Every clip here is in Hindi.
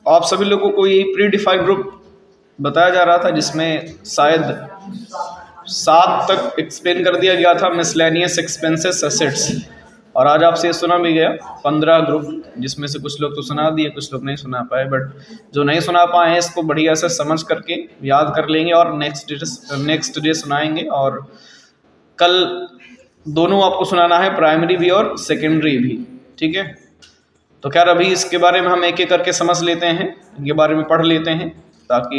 आप सभी लोगों को ये प्री डिफाइंड ग्रुप बताया जा रहा था, जिसमें शायद 7 तक एक्सप्लेन कर दिया गया था मिसलेनियस एक्सपेंसेस असेट्स, और आज आपसे सुना भी गया 15 ग्रुप, जिसमें से कुछ लोग तो सुना दिए, कुछ लोग नहीं सुना पाए। बट जो नहीं सुना पाए हैं इसको बढ़िया से समझ करके याद कर लेंगे और नेक्स्ट डे सुनाएंगे। और कल दोनों आपको सुनाना है, प्राइमरी भी और सेकेंडरी भी, ठीक है। तो खैर अभी इसके बारे में हम एक एक करके समझ लेते हैं, इनके बारे में पढ़ लेते हैं, ताकि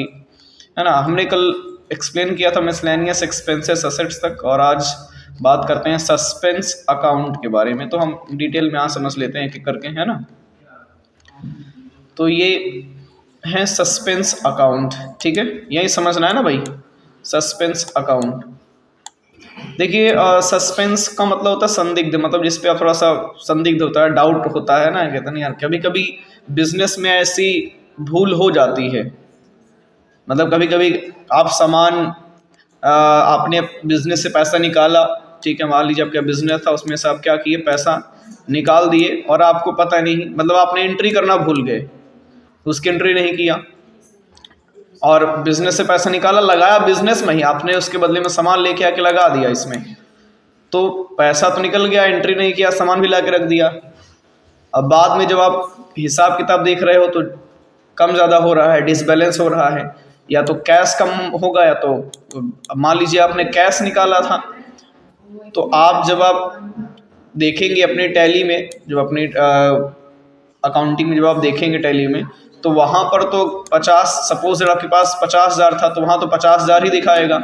है ना। हमने कल एक्सप्लेन किया था मिसलेनियस एक्सपेंसेस असेट्स तक, और आज बात करते हैं सस्पेंस अकाउंट के बारे में। तो हम डिटेल में आज समझ लेते हैं एक एक करके, है ना। तो ये है सस्पेंस अकाउंट, ठीक है, यही समझना है ना भाई, सस्पेंस अकाउंट। देखिए सस्पेंस का मतलब होता है संदिग्ध, मतलब जिस पे आप थोड़ा सा संदिग्ध होता है, डाउट होता है ना, कहते हैं यार कभी कभी बिजनेस में ऐसी भूल हो जाती है। मतलब कभी कभी आप सामान आपने बिजनेस से पैसा निकाला, ठीक है, मान लीजिए आपका बिजनेस था, उसमें से आप क्या किए, पैसा निकाल दिए और आपको पता नहीं, मतलब आपने एंट्री करना भूल गए, उसकी एंट्री नहीं किया और बिजनेस से पैसा निकाला, लगाया बिजनेस में ही, आपने उसके बदले में सामान लेके आके लगा दिया इसमें, तो पैसा तो निकल गया, एंट्री नहीं किया, सामान भी ला के रख दिया। अब बाद में जब आप हिसाब किताब देख रहे हो तो कम ज़्यादा हो रहा है, डिसबैलेंस हो रहा है, या तो कैश कम होगा, या तो मान लीजिए आपने कैश निकाला था, तो आप जब आप देखेंगे अपने टैली में, जब अपनी अकाउंटिंग में जब आप देखेंगे टैली में, तो वहाँ पर तो 50, सपोज आपके पास 50,000 था, तो वहाँ तो 50,000 ही दिखाएगा।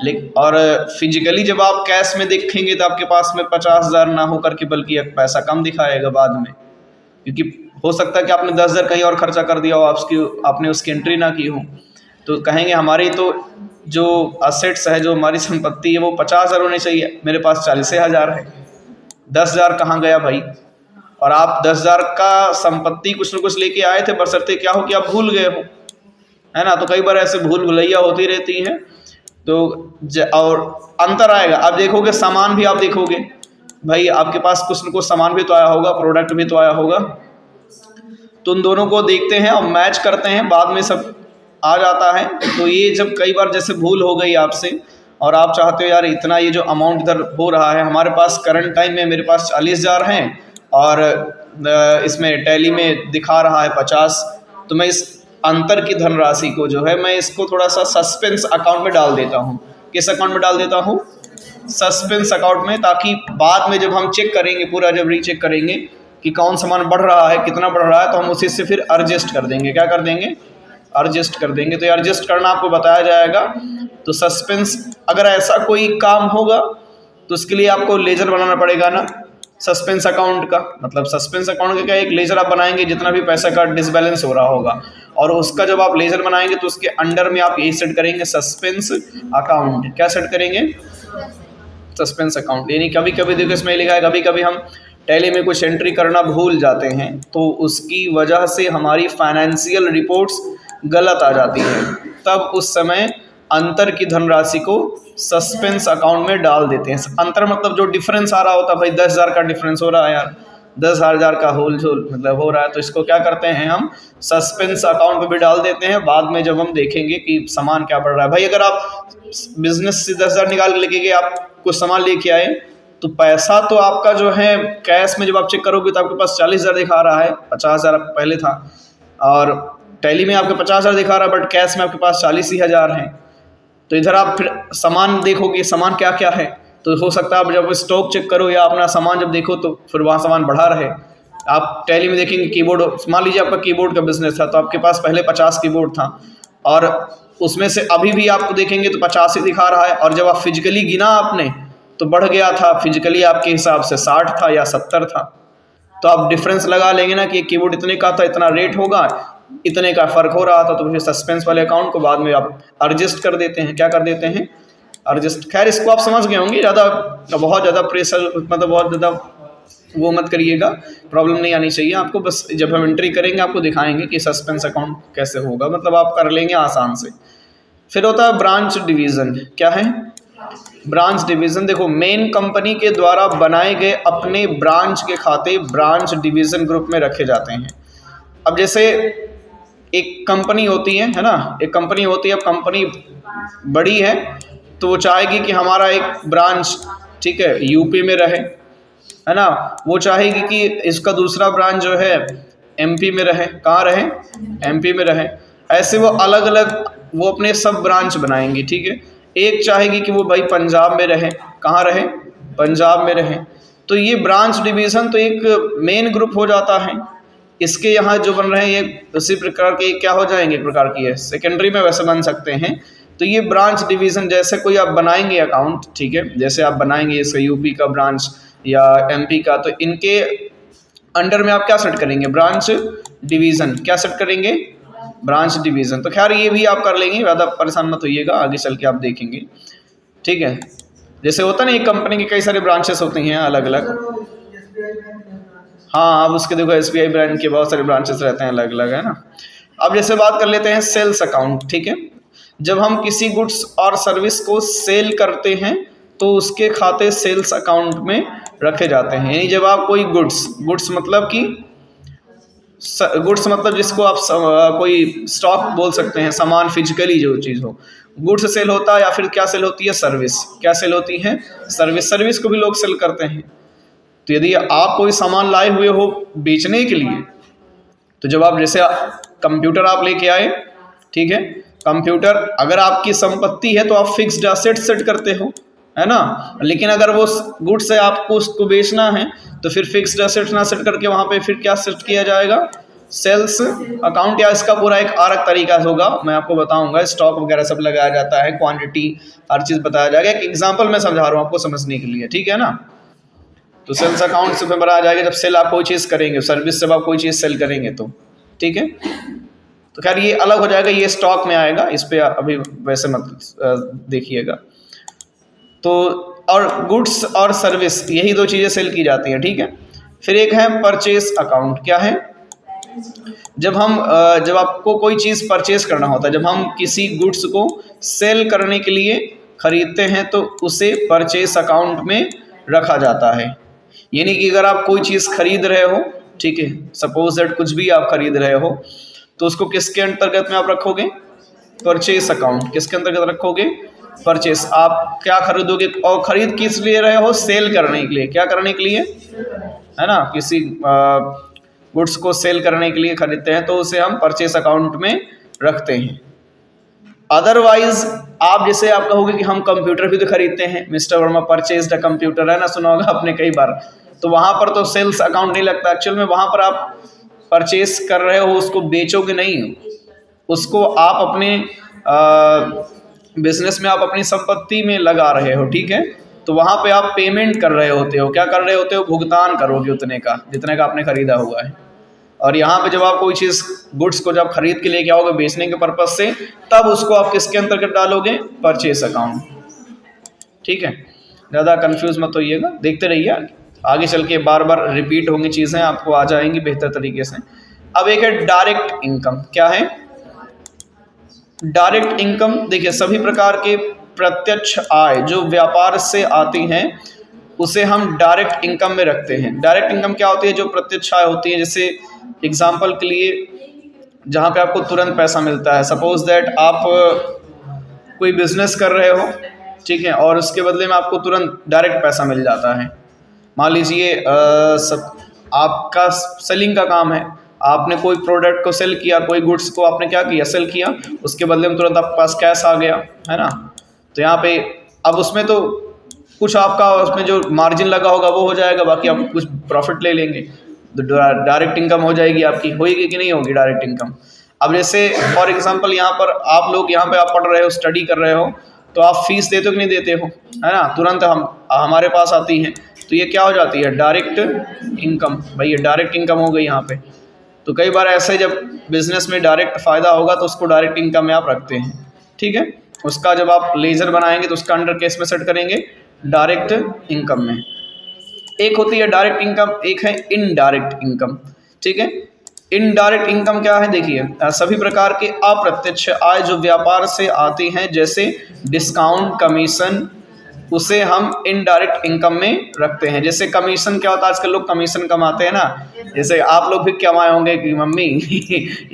लेकिन और फिजिकली जब आप कैश में देखेंगे तो आपके पास में 50,000 ना हो करके बल्कि एक पैसा कम दिखाएगा बाद में, क्योंकि हो सकता है कि आपने 10,000 कहीं और खर्चा कर दिया हो, आपने उसकी एंट्री ना की हो, तो कहेंगे हमारी तो जो असेट्स है, जो हमारी संपत्ति है, वो 50,000 होनी चाहिए, मेरे पास 40,000 है, 10,000 कहाँ गया भाई। और आप 10,000 का संपत्ति कुछ न कुछ लेके आए थे, बशर्ते क्या हो कि आप भूल गए हो, है ना। तो कई बार ऐसे भूल भुलैया होती रहती है, तो और अंतर आएगा। आप देखोगे सामान भी, आप देखोगे भाई आपके पास कुछ न कुछ सामान भी तो आया होगा, प्रोडक्ट भी तो आया होगा, तो उन दोनों को देखते हैं और मैच करते हैं, बाद में सब आ जाता है। तो ये जब कई बार जैसे भूल हो गई आपसे और आप चाहते हो यार इतना ये जो अमाउंट इधर हो रहा है, हमारे पास करंट टाइम में मेरे पास 40,000 हैं और इसमें टैली में दिखा रहा है 50, तो मैं इस अंतर की धनराशि को जो है मैं इसको थोड़ा सा सस्पेंस अकाउंट में डाल देता हूँ। किस अकाउंट में डाल देता हूँ? सस्पेंस अकाउंट में, ताकि बाद में जब हम चेक करेंगे, पूरा जब रीचेक करेंगे कि कौन सामान बढ़ रहा है, कितना बढ़ रहा है, तो हम उसी से फिर एडजस्ट कर देंगे। क्या कर देंगे? एडजस्ट कर देंगे। तो एडजस्ट करना आपको बताया जाएगा। तो सस्पेंस, अगर ऐसा कोई काम होगा तो उसके लिए आपको लेजर बनाना पड़ेगा ना, सस्पेंस अकाउंट का। मतलब सस्पेंस अकाउंट का क्या, एक लेजर आप बनाएंगे जितना भी पैसा का डिसबैलेंस हो रहा होगा, और उसका जब आप लेजर बनाएंगे तो उसके अंडर में आप यही सेट करेंगे सस्पेंस अकाउंट। क्या सेट करेंगे? Suspense account. यानी कभी कभी देखो इसमें लिखा है, कभी कभी हम टैली में कुछ एंट्री करना भूल जाते हैं, तो उसकी वजह से हमारी फाइनेंशियल रिपोर्ट्स गलत आ जाती हैं, तब उस समय अंतर की धनराशि को सस्पेंस अकाउंट में डाल देते हैं। अंतर मतलब जो डिफरेंस आ रहा होता है, भाई 10,000 का डिफरेंस हो रहा है यार, 10,000 का होल झोल मतलब हो रहा है, तो इसको क्या करते हैं हम सस्पेंस अकाउंट में भी डाल देते हैं। बाद में जब हम देखेंगे कि सामान क्या बढ़ रहा है, भाई अगर आप बिजनेस से 10,000 निकाल के लेके गए, आप कुछ सामान लेके आए, तो पैसा तो आपका जो है कैश में जब आप चेक करोगे तो आपके पास 40,000 दिखा रहा है, 50,000 पहले था, और टैली में आपके 50,000 दिखा रहा है, बट कैश में आपके पास 40,000 हैं। तो इधर आप फिर सामान देखोगे, सामान क्या क्या है, तो हो सकता है आप जब स्टॉक चेक करो या अपना सामान जब देखो तो फिर वहाँ सामान बढ़ा रहे। आप टैली में देखेंगे कीबोर्ड, मान लीजिए आपका कीबोर्ड का बिजनेस था, तो आपके पास पहले 50 कीबोर्ड था, और उसमें से अभी भी आपको देखेंगे तो 50 ही दिखा रहा है, और जब आप फिजिकली गिना आपने तो बढ़ गया था, फिजिकली आपके हिसाब से 60 था या 70 था। तो आप डिफरेंस लगा लेंगे ना कि कीबोर्ड इतने का था, इतना रेट होगा, इतने का फ़र्क हो रहा था, तो फिर सस्पेंस वाले अकाउंट को बाद में आप एडजस्ट कर देते हैं। क्या कर देते हैं? एडजस्ट। खैर इसको आप समझ गए होंगे, बहुत ज़्यादा प्रेशर, मतलब बहुत ज़्यादा वो मत करिएगा, प्रॉब्लम नहीं आनी चाहिए आपको। बस जब हम एंट्री करेंगे आपको दिखाएंगे कि सस्पेंस अकाउंट कैसे होगा, मतलब आप कर लेंगे आसान से। फिर होता है ब्रांच डिवीज़न। क्या है ब्रांच डिवीज़न? देखो, मेन कंपनी के द्वारा बनाए गए अपने ब्रांच के खाते ब्रांच डिवीज़न ग्रुप में रखे जाते हैं। अब जैसे एक कंपनी होती है ना, एक कंपनी होती है, अब कंपनी बड़ी है तो वो चाहेगी कि हमारा एक ब्रांच, ठीक है, यूपी में रहे, है ना, वो चाहेगी कि इसका दूसरा ब्रांच जो है एमपी में रहे। कहाँ रहे? एमपी में रहे। ऐसे वो अलग अलग वो अपने सब ब्रांच बनाएंगी, ठीक है। एक चाहेगी कि वो भाई पंजाब में रहे। कहाँ रहे? पंजाब में रहे। तो ये ब्रांच डिवीज़न तो एक मेन ग्रुप हो जाता है। इसके यहाँ जो बन रहे हैं ये उसी प्रकार के क्या हो जाएंगे, एक प्रकार की है सेकेंडरी में वैसे बन सकते हैं। तो ये ब्रांच डिवीज़न जैसे कोई आप बनाएंगे अकाउंट, ठीक है, जैसे आप बनाएंगे जैसे यूपी का ब्रांच या एमपी का, तो इनके अंडर में आप क्या सेट करेंगे? Branch division. क्या सेट करेंगे? Branch division. तो खैर ये भी आप कर लेंगे, ज़्यादा परेशान मत होइएगा, आगे चल के आप देखेंगे, ठीक है। जैसे होता है ना, एक कंपनी के कई सारे ब्रांचेस होती हैं अलग अलग। हाँ, अब उसके देखो एसबीआई ब्रांड के बहुत सारे ब्रांचेस रहते हैं अलग अलग, है ना। अब जैसे बात कर लेते हैं सेल्स अकाउंट, ठीक है। जब हम किसी गुड्स और सर्विस को सेल करते हैं तो उसके खाते सेल्स अकाउंट में रखे जाते हैं। यानी जब आप कोई गुड्स मतलब कि गुड्स मतलब जिसको आप कोई स्टॉक बोल सकते हैं, सामान फिजिकली जो चीज़ हो, गुड्स सेल होता है। या फिर क्या सेल होती है? सर्विस। क्या सेल होती है? सर्विस। सर्विस को भी लोग सेल करते हैं। तो यदि आप कोई सामान लाए हुए हो बेचने के लिए, तो जब आप जैसे कंप्यूटर आप लेके आए, ठीक है, कंप्यूटर अगर आपकी संपत्ति है तो आप फिक्स्ड एसेट सेट करते हो, है ना। लेकिन अगर वो गुड्स है, आपको उसको बेचना है, तो फिर फिक्स्ड एसेट ना सेट करके वहाँ पे फिर क्या सेट किया जाएगा? Sales account. या इसका पूरा एक अलग तरीका होगा, मैं आपको बताऊंगा। स्टॉक वगैरह सब लगाया जाता है, क्वांटिटी हर चीज़ बताया जाएगा। एक एग्जांपल मैं समझा रहा हूँ आपको समझने के लिए, ठीक है ना। तो सेल्स अकाउंट से बनाया जाएगा जब सेल आप कोई चीज़ करेंगे, सर्विस जब आप कोई चीज़ सेल करेंगे तो, ठीक है। तो खैर ये अलग हो जाएगा, ये स्टॉक में आएगा, इस पर अभी वैसे मत देखिएगा। तो और गुड्स और सर्विस यही दो चीज़ें सेल की जाती हैं, ठीक है। फिर एक है परचेस अकाउंट। क्या है? जब आपको कोई चीज़ परचेस करना होता है, जब हम किसी गुड्स को सेल करने के लिए खरीदते हैं तो उसे परचेस अकाउंट में रखा जाता है। यानी कि अगर आप कोई चीज़ खरीद रहे हो, ठीक है, सपोज दैट कुछ भी आप खरीद रहे हो, तो उसको किसके अंतर्गत में आप रखोगे? Purchase account. किसके अंतर्गत रखोगे? परचेस। आप क्या खरीदोगे और खरीद किस लिए रहे हो? सेल करने के लिए। क्या करने के लिए? है ना, किसी गुड्स को सेल करने के लिए खरीदते हैं तो उसे हम परचेस अकाउंट में रखते हैं। अदरवाइज आप जैसे आप कहोगे कि हम कंप्यूटर भी तो खरीदते हैं, mister Verma purchased a computer, है ना, सुना होगा आपने कई बार। तो वहाँ पर तो सेल्स अकाउंट नहीं लगता। एक्चुअल में वहाँ पर आप परचेस कर रहे हो, उसको बेचोगे नहीं, उसको आप अपने बिजनेस में आप अपनी संपत्ति में लगा रहे हो, ठीक है। तो वहाँ पे आप पेमेंट कर रहे होते हो। क्या कर रहे होते हो? भुगतान करोगे उतने का जितने का आपने खरीदा हुआ है। और यहाँ पे जब आप कोई चीज़ गुड्स को जब खरीद के लेके आओगे बेचने के पर्पज से, तब उसको आप किसके अंतर्गत डालोगे? परचेस अकाउंट, ठीक है। ज़्यादा कंफ्यूज मत होइएगा, देखते रहिए, आगे चल के बार बार रिपीट होंगी चीज़ें, आपको आ जाएंगी बेहतर तरीके से। अब एक है डायरेक्ट इनकम। क्या है? Direct income. देखिए, सभी प्रकार के प्रत्यक्ष आय जो व्यापार से आती हैं उसे हम डायरेक्ट इनकम में रखते हैं। डायरेक्ट इनकम क्या होती है? जो प्रत्यक्ष आय होती है। जैसे एग्जाम्पल के लिए जहाँ पे आपको तुरंत पैसा मिलता है, सपोज दैट आप कोई बिजनेस कर रहे हो, ठीक है, और उसके बदले में आपको तुरंत डायरेक्ट पैसा मिल जाता है। मान लीजिए आपका सेलिंग का काम है, आपने कोई प्रोडक्ट को सेल किया, कोई गुड्स को आपने क्या किया? सेल किया, उसके बदले में तुरंत आपके पास कैश आ गया, है ना। तो यहाँ पे अब उसमें तो कुछ आपका उसमें जो मार्जिन लगा होगा वो हो जाएगा, बाकी आप कुछ प्रॉफिट ले लेंगे, तो डायरेक्ट इनकम हो जाएगी आपकी। होगी कि नहीं होगी डायरेक्ट इनकम? अब जैसे फॉर एग्जांपल यहाँ पर आप लोग यहाँ पे आप पढ़ रहे हो, स्टडी कर रहे हो, तो आप फीस देते हो कि नहीं देते हो, है ना, तुरंत हमारे पास आती है, तो ये क्या हो जाती है? Direct income. भाई ये डायरेक्ट इनकम हो गई यहाँ पे। तो कई बार ऐसे जब बिजनेस में डायरेक्ट फ़ायदा होगा तो उसको डायरेक्ट इनकम में आप रखते हैं, ठीक है। उसका जब आप लेजर बनाएंगे तो उसका अंडर केस में सेट करेंगे डायरेक्ट इनकम में। एक होती है डायरेक्ट इनकम, एक है इनडायरेक्ट इनकम, ठीक है। इनडायरेक्ट इनकम क्या है? देखिए, सभी प्रकार के अप्रत्यक्ष आय जो व्यापार से आती हैं, जैसे डिस्काउंट, कमीशन, उसे हम इनडायरेक्ट इनकम में रखते हैं। जैसे कमीशन क्या होता है, आजकल लोग कमीशन कमाते हैं ना, जैसे आप लोग भी कमाए होंगे कि मम्मी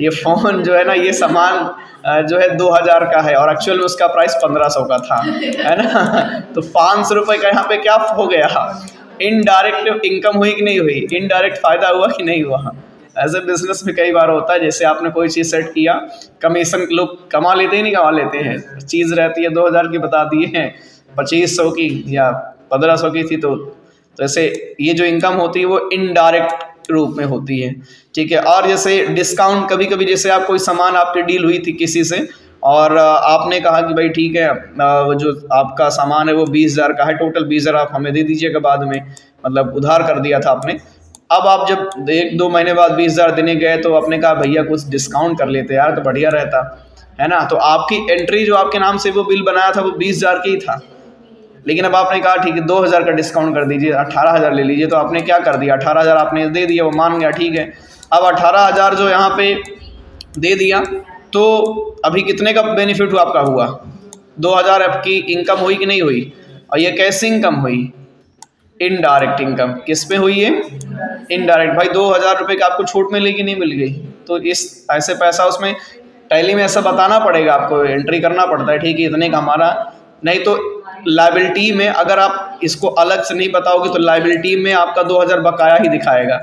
ये फ़ोन जो है ना, ये सामान जो है 2000 का है और एक्चुअल में उसका प्राइस 1500 का था, है ना। तो 500 रुपये का यहाँ पे क्या हो गया, इनडायरेक्ट इनकम हुई कि नहीं हुई, इनडायरेक्ट फ़ायदा हुआ कि नहीं हुआ। ऐसे बिजनेस में कई बार होता है, जैसे आपने कोई चीज़ सेट किया, कमीशन लोग कमा लेते ही नहीं कमा लेते हैं, चीज़ रहती है 2000 की बता दिए हैं 2500 की या 1500 की थी, तो ऐसे ये जो इनकम होती है वो इनडायरेक्ट रूप में होती है, ठीक है। और जैसे डिस्काउंट, कभी कभी जैसे आप कोई सामान, आपकी डील हुई थी किसी से और आपने कहा कि भाई ठीक है, वो जो आपका सामान है वो 20,000 का है, टोटल 20,000 आप हमें दे दीजिएगा बाद में, मतलब उधार कर दिया था आपने। अब आप जब 1-2 महीने बाद 20,000 देने गए तो आपने कहा भैया कुछ डिस्काउंट कर लेते यार तो बढ़िया रहता, है ना। तो आपकी एंट्री जो आपके नाम से वो बिल बनाया था वो 20,000 की ही था, लेकिन अब आपने कहा ठीक है 2,000 का डिस्काउंट कर दीजिए, 18,000 ले लीजिए। तो आपने क्या कर दिया, 18,000 आपने दे दिया, वो मान गया, ठीक है। अब 18,000 जो यहाँ पे दे दिया, तो अभी कितने का बेनिफिट हुआ आपका, हुआ 2,000 आपकी इनकम हुई कि नहीं हुई। और ये कैसी इनकम हुई, इनडायरेक्ट इनकम। किस पे हुई है, इनडायरेक्ट। भाई 2,000 रुपये का आपको छूट मिली कि नहीं मिल गई, तो इस ऐसे पैसा उसमें टैली में ऐसा बताना पड़ेगा आपको, एंट्री करना पड़ता है, ठीक है इतने का हमारा। नहीं तो लाइबिलिटी में अगर आप इसको अलग से नहीं बताओगे तो लाइबिलिटी में आपका 2,000 बकाया ही दिखाएगा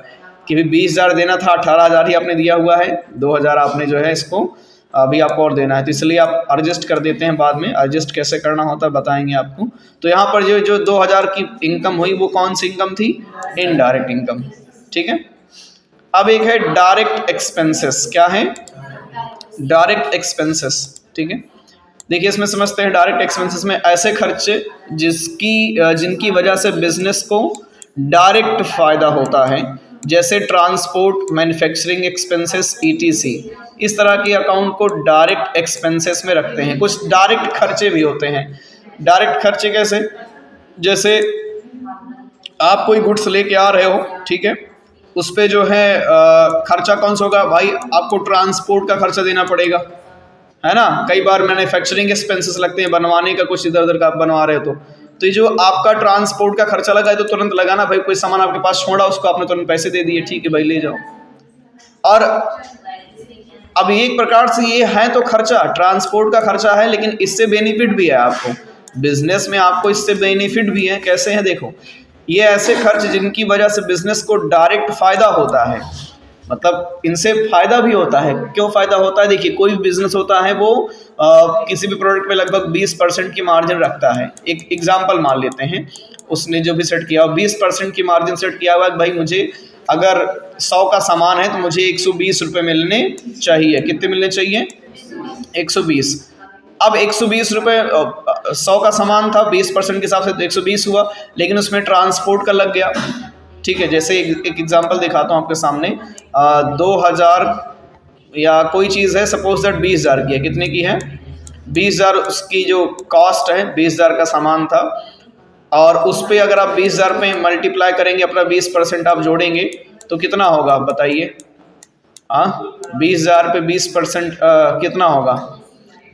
कि भी 20,000 देना था, 18,000 ही आपने दिया हुआ है, 2,000 आपने जो है इसको अभी आपको और देना है। तो इसलिए आप एडजस्ट कर देते हैं, बाद में एडजस्ट कैसे करना होता है बताएंगे आपको। तो यहाँ पर जो 2,000 की इनकम हुई वो कौन सी इनकम थी, इनडायरेक्ट इनकम, ठीक है। अब एक है डायरेक्ट एक्सपेंसेस। क्या है, डायरेक्ट एक्सपेंसेस, ठीक है। देखिए इसमें समझते हैं, डायरेक्ट एक्सपेंसेस में ऐसे खर्चे जिनकी वजह से बिजनेस को डायरेक्ट फ़ायदा होता है, जैसे ट्रांसपोर्ट, मैन्युफैक्चरिंग एक्सपेंसेस, ईटीसी। इस तरह के अकाउंट को डायरेक्ट एक्सपेंसेस में रखते हैं। कुछ डायरेक्ट खर्चे भी होते हैं। डायरेक्ट खर्चे कैसे, जैसे आप कोई गुड्स लेके आ रहे हो, ठीक है, उस पर जो है खर्चा कौन सा होगा भाई, आपको ट्रांसपोर्ट का खर्चा देना पड़ेगा, है ना। कई बार मैन्युफैक्चरिंग एक्सपेंसेस लगते हैं, बनवाने का, कुछ इधर उधर का आप बनवा रहे हो तो ये जो आपका ट्रांसपोर्ट का खर्चा लगा है तो तुरंत लगाना भाई, कोई सामान आपके पास छोड़ा उसको आपने तुरंत पैसे दे दिए, ठीक है भाई ले जाओ। और अब एक प्रकार से ये है तो खर्चा, ट्रांसपोर्ट का खर्चा है, लेकिन इससे बेनिफिट भी है आपको बिजनेस में, आपको इससे बेनिफिट भी है। कैसे है देखो, ये ऐसे खर्च जिनकी वजह से बिजनेस को डायरेक्ट फायदा होता है, मतलब इनसे फ़ायदा भी होता है। क्यों फ़ायदा होता है, देखिए कोई बिजनेस होता है वो किसी भी प्रोडक्ट पे लगभग 20% की मार्जिन रखता है। एक एग्जांपल मान लेते हैं, उसने जो भी सेट किया 20% की मार्जिन सेट किया हुआ है, भाई मुझे अगर 100 का सामान है तो मुझे 120 रुपये मिलने चाहिए। कितने मिलने चाहिए, 120। अब 120 रुपये, 100 का सामान था, 20% के हिसाब से तो 120 हुआ, लेकिन उसमें ट्रांसपोर्ट का लग गया, ठीक है। जैसे एक एग्जांपल दिखाता हूँ आपके सामने, 2,000 या कोई चीज़ है, सपोज दैट 20,000 की है, कितने की है, 20,000 उसकी जो कॉस्ट है, 20,000 का सामान था, और उस पर अगर आप 20,000 पे मल्टीप्लाई करेंगे, अपना 20% आप जोड़ेंगे तो कितना होगा आप बताइए। 20,000 पे 20% कितना होगा।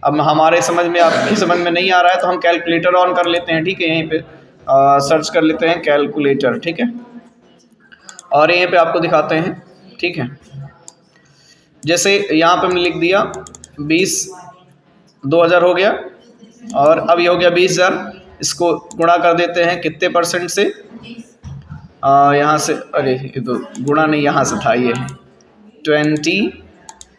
अब हमारे समझ में, आपकी समझ में नहीं आ रहा है तो हम कैलकुलेटर ऑन कर लेते हैं, ठीक है। यहीं पे सर्च कर लेते हैं कैलकुलेटर, ठीक है, और यहीं पे आपको दिखाते हैं, ठीक है। जैसे यहाँ पे हमने लिख दिया 2,000 हो गया, और अब ये हो गया 20,000। इसको गुणा कर देते हैं कितने परसेंट से, यहाँ से, अरे ये तो गुणा नहीं, यहाँ से था ये 20,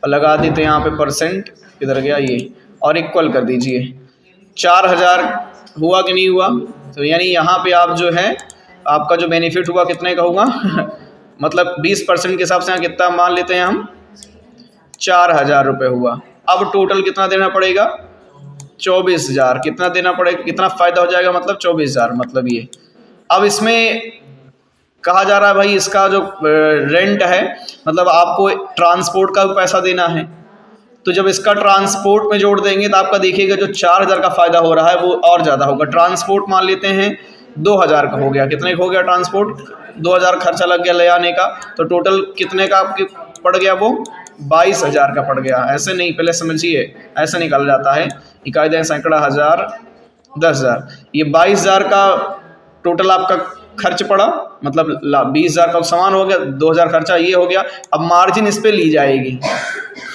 और लगा देते हैं यहाँ पे परसेंट, किधर गया ये, और इक्वल कर दीजिए। 4,000 हुआ कि नहीं हुआ, तो यानी यहाँ पे आप जो है आपका जो बेनिफिट हुआ कितने का हुआ मतलब 20% के हिसाब से यहाँ कितना मान लेते हैं हम, 4,000 रुपये हुआ। अब टोटल कितना देना पड़ेगा, 24,000। कितना देना पड़ेगा, कितना फ़ायदा हो जाएगा, मतलब 24,000, मतलब ये। अब इसमें कहा जा रहा है भाई इसका जो रेंट है, मतलब आपको ट्रांसपोर्ट का भी पैसा देना है, तो जब इसका ट्रांसपोर्ट में जोड़ देंगे तो आपका देखिएगा जो 4,000 का फ़ायदा हो रहा है वो और ज़्यादा होगा। ट्रांसपोर्ट मान लेते हैं 2,000 का हो गया, कितने का हो गया ट्रांसपोर्ट, 2,000 खर्चा लग गया ले आने का, तो टोटल कितने का आपके पड़ गया, वो 22,000 का पड़ गया। ऐसे नहीं, पहले समझिए, ऐसे निकाला जाता है, इकाई दें सैकड़ा हज़ार 10,000। ये 22,000 का टोटल आपका खर्च पड़ा, मतलब 20,000 का सामान हो गया, 2,000 खर्चा ये हो गया। अब मार्जिन इस पे ली जाएगी,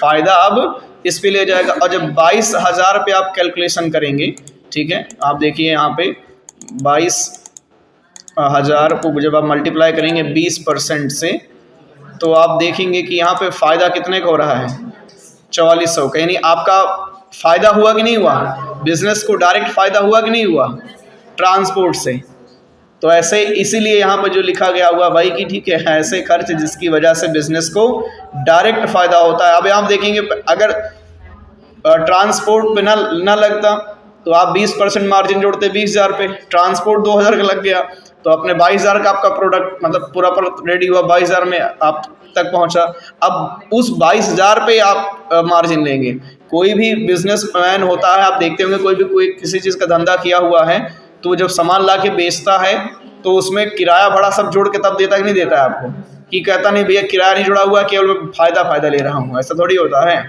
फायदा अब इस पे ले जाएगा। और जब 22,000 पे आप कैलकुलेशन करेंगे, ठीक है, आप देखिए यहाँ पे 22,000 को जब आप मल्टीप्लाई करेंगे 20% से, तो आप देखेंगे कि यहाँ पे फायदा कितने का हो रहा है, 4400 का। यानी आपका फायदा हुआ कि नहीं हुआ, बिजनेस को डायरेक्ट फायदा हुआ कि नहीं हुआ ट्रांसपोर्ट से। तो ऐसे इसीलिए यहाँ पर जो लिखा गया हुआ भाई कि ठीक है, ऐसे खर्च जिसकी वजह से बिजनेस को डायरेक्ट फायदा होता है। अब आप देखेंगे अगर ट्रांसपोर्ट पे ना लगता तो आप 20% मार्जिन जोड़ते 20,000 पे, ट्रांसपोर्ट 2,000 का लग गया तो अपने 22,000 का आपका प्रोडक्ट मतलब पूरा रेडी हुआ, 22,000 में आप तक पहुंचा। अब उस 22,000 पे आप मार्जिन लेंगे। कोई भी बिजनेसमैन होता है, आप देखते होंगे कोई किसी चीज़ का धंधा किया हुआ है तो जब सामान ला के बेचता है तो उसमें किराया भाड़ा सब जोड़ के तब देता कि नहीं देता है आपको, कि कहता नहीं भैया किराया नहीं जुड़ा हुआ, केवल फायदा ले रहा हूँ, ऐसा थोड़ी होता है।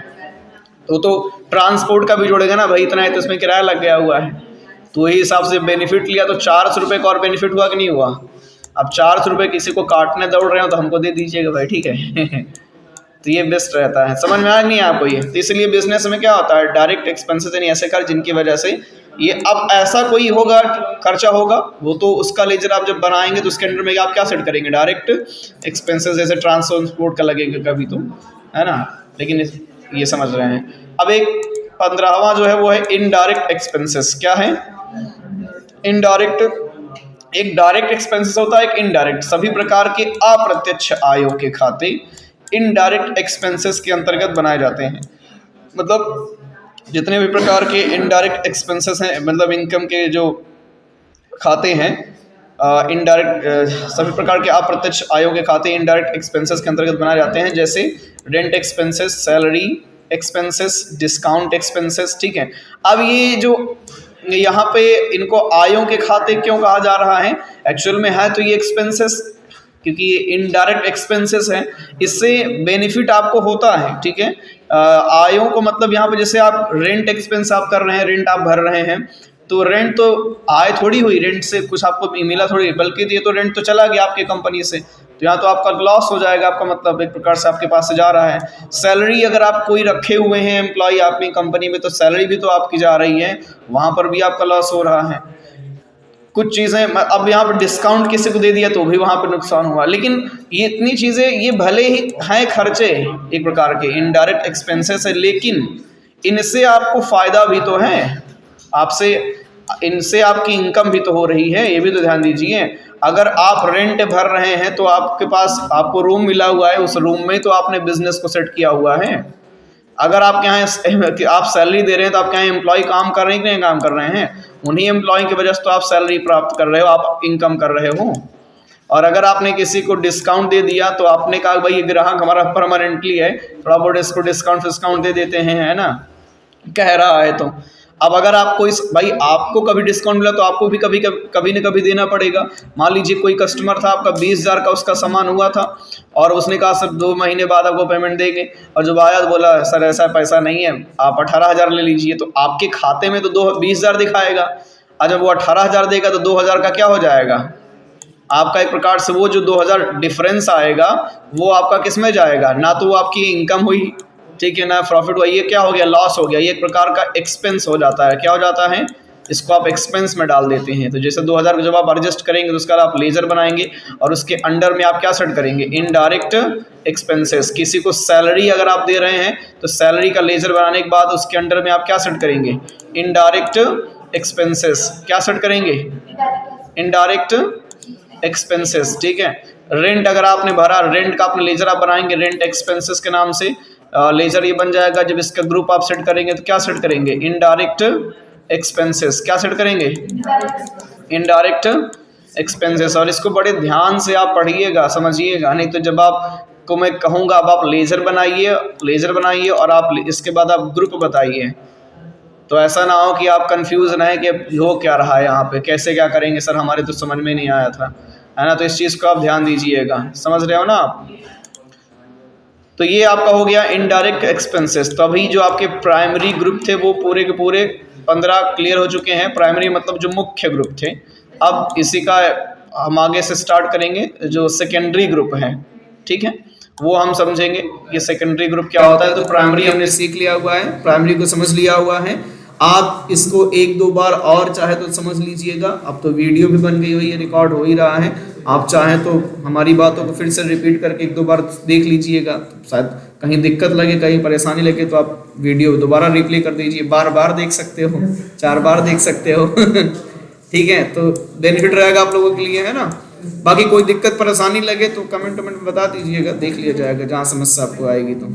तो ट्रांसपोर्ट का भी जोड़ेगा ना भाई, इतना है तो इसमें किराया लग गया हुआ है, तो वही हिसाब से बेनिफिट लिया तो 400 रुपये का और बेनिफिट हुआ कि नहीं हुआ। अब 400 रुपये किसी को काटने दौड़ रहे हो तो हमको दे दीजिएगा भाई, ठीक है। तो ये बेस्ट रहता है, समझ में आया नहीं आपको ये। तो इसलिए बिजनेस में क्या होता है, डायरेक्ट एक्सपेंसेस यानी ऐसे खर्च जिनकी वजह से ये, अब ऐसा कोई होगा खर्चा होगा वो तो उसका लेजर आप जब बनाएंगे तो उसके अंडर में आप क्या सेट करेंगे, डायरेक्ट एक्सपेंसेस, जैसे ट्रांसपोर्ट का लगेगा कभी तो, है ना। लेकिन ये समझ रहे हैं। अब एक 15वां जो है वो है इनडायरेक्ट एक्सपेंसेस। क्या है इनडायरेक्ट, एक डायरेक्ट एक्सपेंसेस होता है, एक इनडायरेक्ट। सभी प्रकार के अप्रत्यक्ष आयों के खाते इनडायरेक्ट एक्सपेंसेस के अंतर्गत बनाए जाते हैं। मतलब जितने भी प्रकार के इनडायरेक्ट एक्सपेंसेस हैं, मतलब इनकम के जो खाते हैं इनडायरेक्ट, सभी प्रकार के अप्रत्यक्ष आयों के खाते इनडायरेक्ट एक्सपेंसेस के अंतर्गत बनाए जाते हैं, जैसे rent expenses, salary expenses, discount expenses, ठीक है। अब ये जो यहाँ पे इनको आयों के खाते क्यों कहा जा रहा है, एक्चुअल में है तो ये एक्सपेंसेस, क्योंकि ये इनडायरेक्ट एक्सपेंसेस हैं, इससे बेनिफिट आपको होता है, ठीक है। आयों को मतलब यहाँ पे जैसे आप रेंट एक्सपेंस आप कर रहे हैं, रेंट आप भर रहे हैं, तो रेंट तो आय थोड़ी हुई, रेंट से कुछ आपको मिला थोड़ी, बल्कि ये तो रेंट तो चला गया आपकी कंपनी से, तो यहाँ तो आपका लॉस हो जाएगा, आपका मतलब एक प्रकार से आपके पास से जा रहा है। सैलरी अगर आप कोई रखे हुए हैं एम्प्लॉय आपकी कंपनी में, तो सैलरी भी तो आपकी जा रही है, वहाँ पर भी आपका लॉस हो रहा है। कुछ चीज़ें, अब यहाँ पर डिस्काउंट किसी को दे दिया तो भी वहाँ पर नुकसान हुआ। लेकिन ये इतनी चीज़ें, ये भले ही हैं खर्चे एक प्रकार के इनडायरेक्ट एक्सपेंसेस है, लेकिन इनसे आपको फ़ायदा भी तो है, आपसे इनसे आपकी इनकम भी तो हो रही है, ये भी तो ध्यान दीजिए। अगर आप रेंट भर रहे हैं तो आपके पास आपको रूम मिला हुआ है, उस रूम में तो आपने बिजनेस को सेट किया हुआ है। अगर आपके यहाँ आप सैलरी दे रहे हैं तो आपके यहाँ एम्प्लॉय काम कर रहे हैं कि नहीं काम कर रहे हैं, उन्हीं एम्प्लॉय की वजह से तो आप सैलरी प्राप्त कर रहे हो, आप इनकम कर रहे हो। और अगर आपने किसी को डिस्काउंट दे दिया तो आपने कहा भाई ये ग्राहक हमारा परमानेंटली है, थोड़ा बहुत इसको डिस्काउंट दे देते हैं, है ना, कह रहा है। तो अब अगर आपको भाई आपको कभी डिस्काउंट मिला तो आपको भी कभी न कभी देना पड़ेगा। मान लीजिए कोई कस्टमर था आपका, 20,000 का उसका सामान हुआ था और उसने कहा सर 2 महीने बाद आपको पेमेंट देंगे, और जब आया तो बोला सर ऐसा पैसा नहीं है, आप 18,000 ले लीजिए, तो आपके खाते में तो 20,000 दिखाएगा, और जब वो 18,000 देगा तो 2,000 का क्या हो जाएगा आपका, एक प्रकार से वो जो 2,000 डिफरेंस आएगा वो आपका किस में जाएगा, ना तो वो आपकी इनकम हुई, ठीक है, ना प्रॉफिट हुआ, ये क्या हो गया, लॉस हो गया। ये एक प्रकार का एक्सपेंस हो जाता है। क्या हो जाता है, इसको आप एक्सपेंस में डाल देते हैं। तो जैसे 2,000 को जब आप एडजस्ट करेंगे तो उसका आप लेजर बनाएंगे और उसके अंडर में आप क्या सेट करेंगे, इनडायरेक्ट एक्सपेंसेस। किसी को सैलरी अगर आप दे रहे हैं तो सैलरी का लेजर बनाने के बाद उसके अंडर में आप क्या सेट करेंगे, इनडायरेक्ट एक्सपेंसेस। क्या सेट करेंगे, इनडायरेक्ट एक्सपेंसेस, ठीक है। रेंट अगर आपने भरा, रेंट का अपने लेजर आप बनाएंगे, रेंट एक्सपेंसेस के नाम से लेजर ये बन जाएगा। जब इसका ग्रुप आप सेट करेंगे तो क्या सेट करेंगे, इनडायरेक्ट एक्सपेंसेस। क्या सेट करेंगे, इनडायरेक्ट एक्सपेंसेस। और इसको बड़े ध्यान से आप पढ़िएगा, समझिएगा, नहीं तो जब आपको मैं कहूँगा अब आप लेजर बनाइए और आप इसके बाद आप ग्रुप बताइए, तो ऐसा ना हो कि आप कंफ्यूज ना है कि हो क्या रहा है यहाँ पे, कैसे क्या करेंगे सर, हमारे तो समझ में नहीं आया था, है ना। तो इस चीज़ को आप ध्यान दीजिएगा, समझ रहे हो ना आप। तो ये आपका हो गया इनडायरेक्ट एक्सपेंसेस। तो अभी जो आपके प्राइमरी ग्रुप थे वो पूरे के पूरे 15 क्लियर हो चुके हैं। प्राइमरी मतलब जो मुख्य ग्रुप थे। अब इसी का हम आगे से स्टार्ट करेंगे जो सेकेंडरी ग्रुप है, ठीक है, वो हम समझेंगे ये सेकेंडरी ग्रुप क्या होता है। तो प्राइमरी हमने सीख लिया हुआ है, प्राइमरी को समझ लिया हुआ है। आप इसको एक दो बार और चाहे तो समझ लीजिएगा। अब तो वीडियो भी बन गई हुई है, रिकॉर्ड हो ही रहा है। आप चाहें तो हमारी बातों को फिर से रिपीट करके एक दो बार देख लीजिएगा। शायद कहीं दिक्कत लगे, कहीं परेशानी लगे तो आप वीडियो दोबारा रिप्ले कर दीजिए। बार बार देख सकते हो, 4 बार देख सकते हो ठीक है, तो बेनिफिट रहेगा आप लोगों के लिए, है ना। बाकी कोई दिक्कत परेशानी लगे तो कमेंट में बता दीजिएगा, देख लिया जाएगा जहाँ समस्या आपको आएगी। तो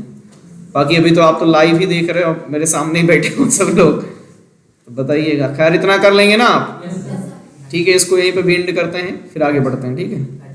बाकी अभी तो आप तो लाइव ही देख रहे हो, मेरे सामने ही बैठे हो सब लोग, तो बताइएगा। खैर इतना कर लेंगे ना आप, ठीक है। इसको यहीं पे भी एंड करते हैं, फिर आगे बढ़ते हैं, ठीक है।